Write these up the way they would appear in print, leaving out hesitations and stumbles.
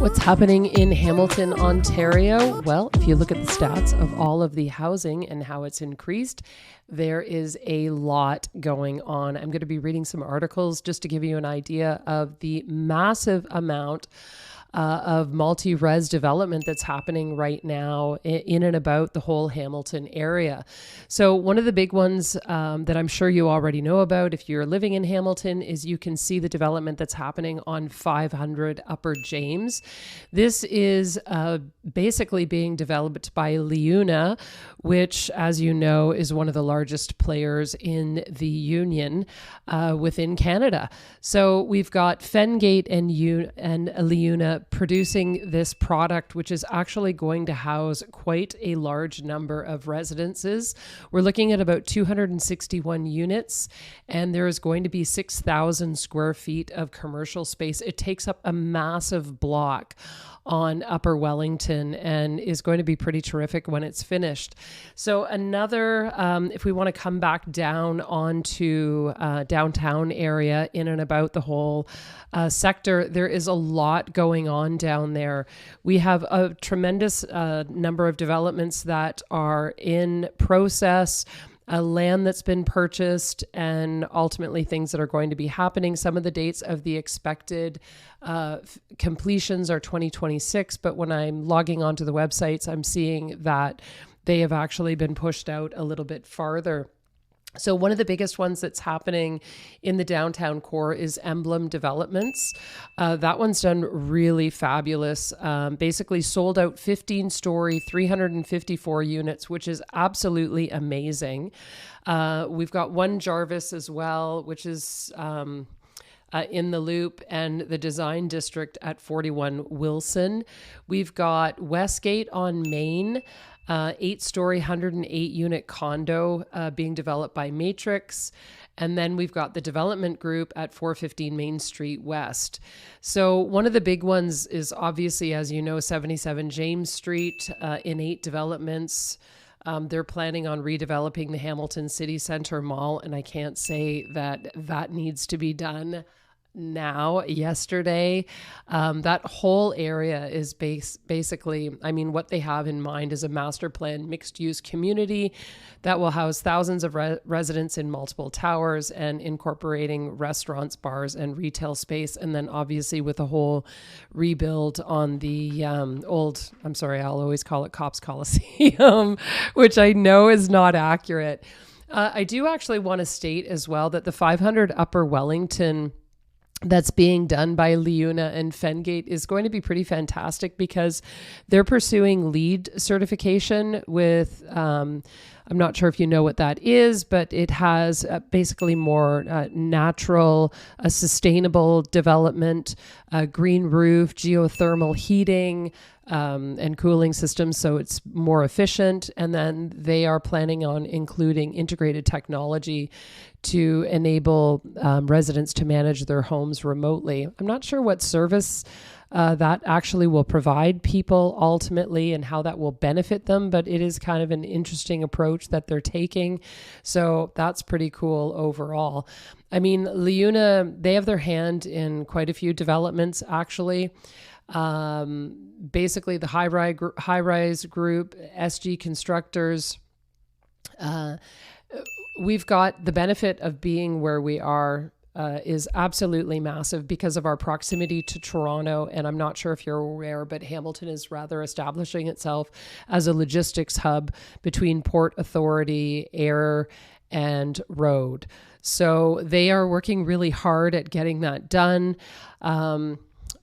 What's happening in Hamilton, Ontario? Well, if you look at the stats of all of the housing and how it's increased, there is a lot going on. I'm going to be reading some articles just to give you an idea of the massive amount of multi-res development that's happening right now in and about the whole Hamilton area. So one of the big ones that I'm sure you already know about if you're living in Hamilton is you can see the development that's happening on 500 Upper James. This is basically being developed by Liuna, which, as you know, is one of the largest players in the union within Canada. So we've got Fengate and Liuna producing this product, which is actually going to house quite a large number of residences. We're looking at about 261 units, and there is going to be 6,000 square feet of commercial space. It takes up a massive block on Upper Wellington and is going to be pretty terrific when it's finished. So another, if we want to come back down onto downtown area in and about the whole sector, there is a lot going on down there. We have a tremendous number of developments that are in process, land that's been purchased, and ultimately things that are going to be happening. Some of the dates of the expected completions are 2026, but when I'm logging onto the websites, I'm seeing that they have actually been pushed out a little bit farther. So one of the biggest ones that's happening in the downtown core is Emblem Developments. That one's done really fabulous. Basically sold out 15-story, 354 units, which is absolutely amazing. We've got one Jarvis as well, which is in the Loop, and the Design District at 41 Wilson. We've got Westgate on Main, 8-story, 108-unit condo being developed by Matrix. And then we've got the development group at 415 Main Street West. So one of the big ones is obviously, as you know, 77 James Street in 8 developments. They're planning on redeveloping the Hamilton City Centre Mall, and I can't say that that needs to be done now. Yesterday, that whole area is basically, I mean, what they have in mind is a master plan mixed use community that will house thousands of residents in multiple towers and incorporating restaurants, bars, and retail space. And then obviously with a whole rebuild on the old, I'm sorry, I'll always call it Cops Coliseum, which I know is not accurate. I do actually want to state as well that the 500 Upper Wellington that's being done by Liuna and Fengate is going to be pretty fantastic because they're pursuing LEED certification with, I'm not sure if you know what that is, but it has basically more natural, sustainable development, green roof, geothermal heating, and cooling systems, so it's more efficient. And then they are planning on including integrated technology to enable residents to manage their homes remotely. I'm not sure what service that actually will provide people ultimately and how that will benefit them, but it is kind of an interesting approach that they're taking. So that's pretty cool overall. I mean, Liuna, they have their hand in quite a few developments actually. Basically the high-rise group, SG Constructors. We've got the benefit of being where we are is absolutely massive because of our proximity to Toronto. And I'm not sure if you're aware, but Hamilton is rather establishing itself as a logistics hub between Port Authority, air, and road. So they are working really hard at getting that done.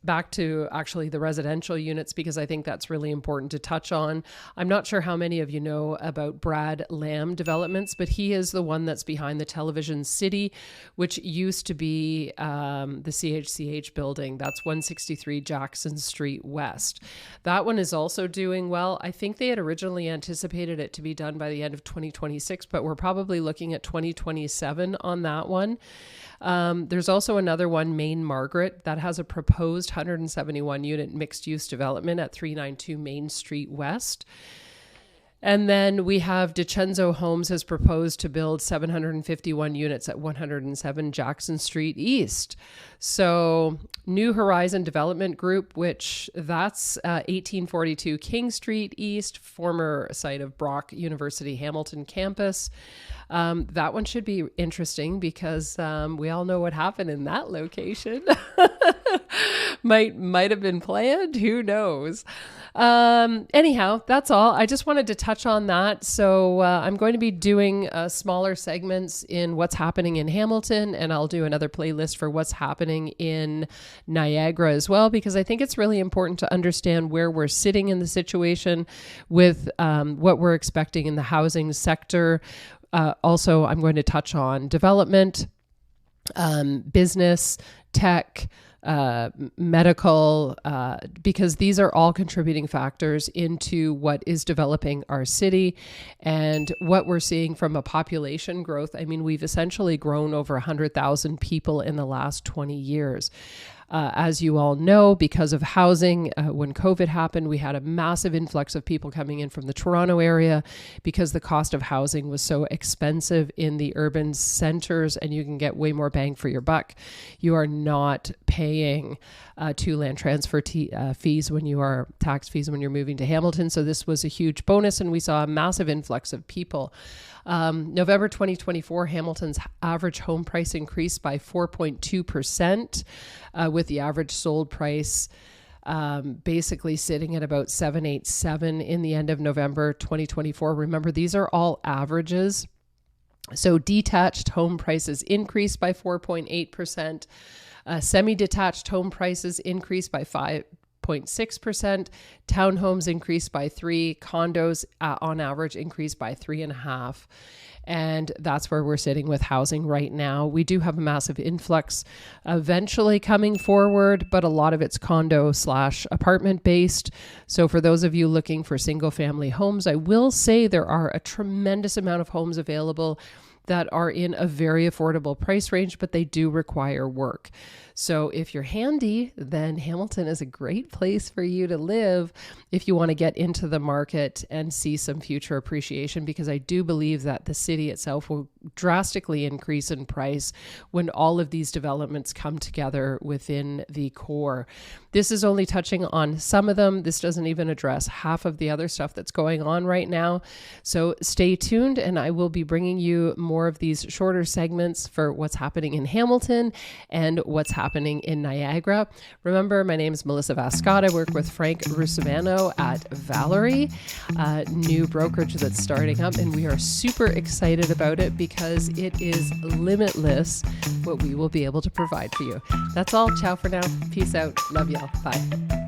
Back to actually the residential units, because I think that's really important to touch on. I'm not sure how many of you know about Brad Lamb Developments, but he is the one that's behind the Television City, which used to be the CHCH building. That's 163 Jackson Street West. That one is also doing well. I think they had originally anticipated it to be done by the end of 2026, but we're probably looking at 2027 on that one. There's also another one, Main Margaret, that has a proposed 171 unit mixed use development at 392 Main Street West. And then we have DiCenzo Homes has proposed to build 751 units at 107 Jackson Street East. So New Horizon Development Group, which that's 1842 King Street East, former site of Brock University Hamilton campus. That one should be interesting because we all know what happened in that location. might have been planned. Who knows? Anyhow, that's all. I just wanted to touch on that. So I'm going to be doing smaller segments in what's happening in Hamilton, and I'll do another playlist for what's happening in Niagara as well, because I think it's really important to understand where we're sitting in the situation with what we're expecting in the housing sector. Also, I'm going to touch on development, business, tech, medical, because these are all contributing factors into what is developing our city and what we're seeing from a population growth. I mean, we've essentially grown over 100,000 people in the last 20 years. As you all know, because of housing, when COVID happened, we had a massive influx of people coming in from the Toronto area because the cost of housing was so expensive in the urban centers, and you can get way more bang for your buck. You are not paying two land transfer fees when you are tax fees when you're moving to Hamilton. So this was a huge bonus, and we saw a massive influx of people. November 2024, Hamilton's average home price increased by 4.2%, with the average sold price basically sitting at about 787 in the end of November 2024. Remember, these are all averages. So detached home prices increased by 4.8%. Semi-detached home prices increased by 5.6%. Townhomes increased by 3%. Condos on average increased by 3.5%. And that's where we're sitting with housing right now. We do have a massive influx eventually coming forward, but a lot of it's condo/apartment based. So for those of you looking for single family homes, I will say there are a tremendous amount of homes available that are in a very affordable price range, but they do require work. So if you're handy, then Hamilton is a great place for you to live if you want to get into the market and see some future appreciation, because I do believe that the city itself will drastically increase in price when all of these developments come together within the core. This is only touching on some of them. This doesn't even address half of the other stuff that's going on right now. So stay tuned, and I will be bringing you more of these shorter segments for what's happening in Hamilton and what's happening in Niagara. Remember, my name is Melissa Vascotta. I work with Frank Rusumano at Valerie, new brokerage that's starting up, and we are super excited about it because it is limitless what we will be able to provide for you. That's all. Ciao for now. Peace out. Love y'all. Bye.